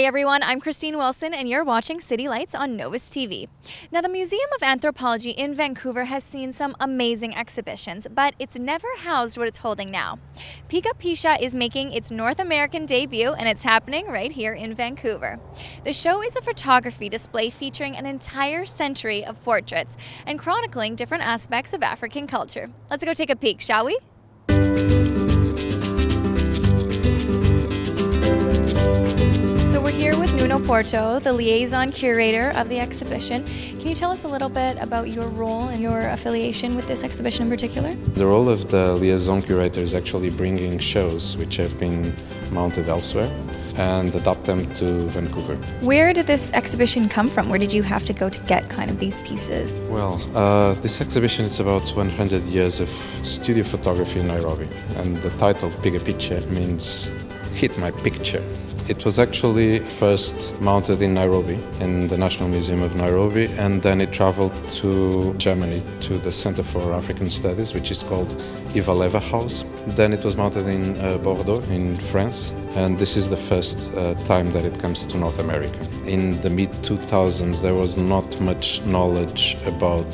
Hey everyone, I'm Kristine Wilson and you're watching City Lights on Novus TV. Now, the Museum of Anthropology in Vancouver has seen some amazing exhibitions, but it's never housed what it's holding now. PigaPicha is making its North American debut and it's happening right here in Vancouver. The show is a photography display featuring an entire century of portraits and chronicling different aspects of African culture. Let's go take a peek, shall we? So we're here with Nuno Porto, the liaison curator of the exhibition. Can you tell us a little bit about your role and your affiliation with this exhibition in particular? The role of the liaison curator is actually bringing shows which have been mounted elsewhere and adapt them to Vancouver. Where did this exhibition come from? Where did you have to go to get kind of these pieces? Well, this exhibition is about 100 years of studio photography in Nairobi, and the title PigaPicha means hit my picture. It was actually first mounted in Nairobi, in the National Museum of Nairobi, and then it traveled to Germany, to the Center for African Studies, which is called Ivaleva House. Then it was mounted in Bordeaux, in France, and this is the first time that it comes to North America. In the mid-2000s, there was not much knowledge about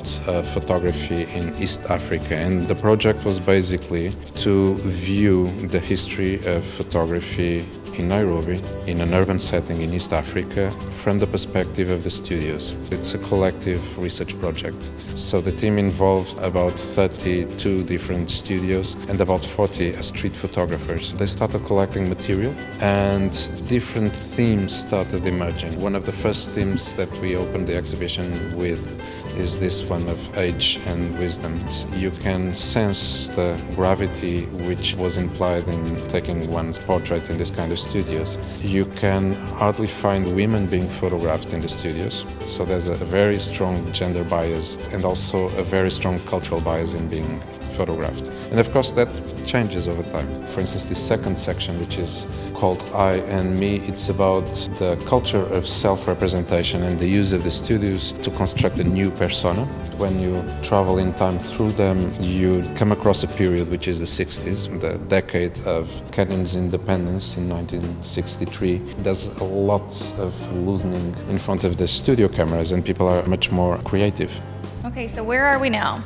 photography in East Africa, and the project was basically to view the history of photography in Nairobi, in an urban setting in East Africa, from the perspective of the studios. It's a collective research project. So the team involved about 32 different studios and about 40 street photographers. They started collecting material and different themes started emerging. One of the first themes that we opened the exhibition with is this one of age and wisdom. You can sense the gravity which was implied in taking one's portrait in this kind of studios. You can hardly find women being photographed in the studios, so there's a very strong gender bias and also a very strong cultural bias in being photographed. And of course that changes over time. For instance, the second section, which is called I and Me, it's about the culture of self-representation and the use of the studios to construct a new persona. When you travel in time through them, you come across a period which is the 60s, the decade of Kenya's independence in 1963. There's a lot of loosening in front of the studio cameras and people are much more creative. Okay, so where are we now?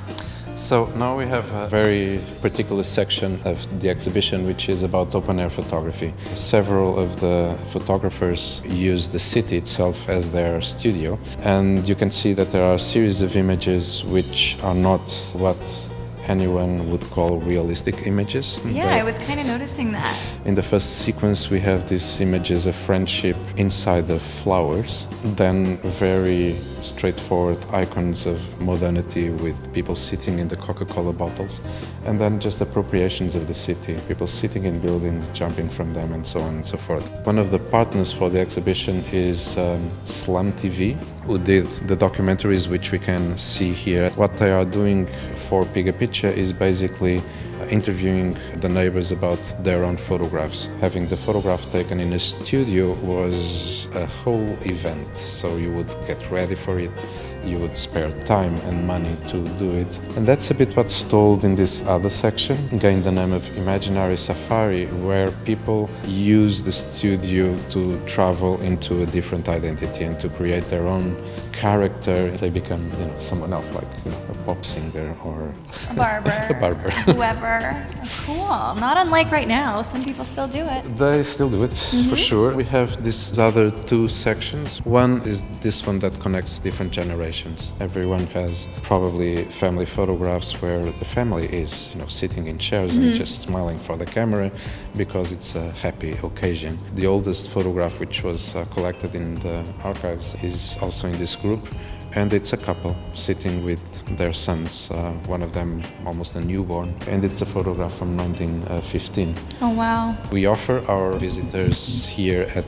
So now we have a very particular section of the exhibition which is about open-air photography. Several of the photographers use the city itself as their studio, and you can see that there are a series of images which are not what anyone would call realistic images. Yeah, I was kind of noticing that. In the first sequence we have these images of friendship inside the flowers, then very straightforward icons of modernity with people sitting in the Coca-Cola bottles, and then just appropriations of the city, people sitting in buildings, jumping from them, and so on and so forth. One of the partners for the exhibition is Slum TV, who did the documentaries which we can see here. What they are doing for PigaPicha is basically interviewing the neighbors about their own photographs. Having the photograph taken in a studio was a whole event, so you would get ready for it, you would spare time and money to do it. And that's a bit what's told in this other section, gained the name of Imaginary Safari, where people use the studio to travel into a different identity and to create their own character. They become, someone else, like a pop singer or a barber, a barber. Whoever. Cool. Not unlike right now. Some people still do it. They still do it, for sure. We have these other two sections. One is this one that connects different generations. Everyone has probably family photographs where the family is, sitting in chairs and just smiling for the camera because it's a happy occasion. The oldest photograph, which was collected in the archives, is also in this group. And it's a couple sitting with their sons, one of them almost a newborn, and it's a photograph from 1915. Oh, wow. We offer our visitors here at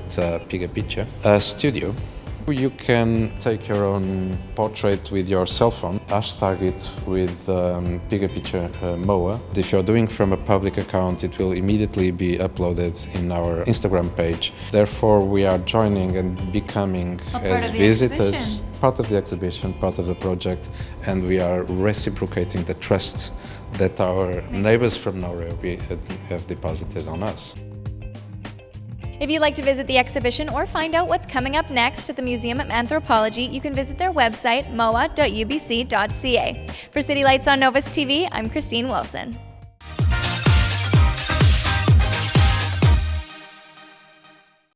PigaPicha a studio. You can take your own portrait with your cell phone, hashtag it with PigaPicha MOA. If you're doing from a public account, it will immediately be uploaded in our Instagram page. Therefore, we are joining and becoming, as visitors, part of the exhibition, part of the project, and we are reciprocating the trust that our neighbors from Nairobi have deposited on us. If you'd like to visit the exhibition or find out what's coming up next at the Museum of Anthropology, you can visit their website, moa.ubc.ca. For City Lights on Novus TV, I'm Kristine Wilson.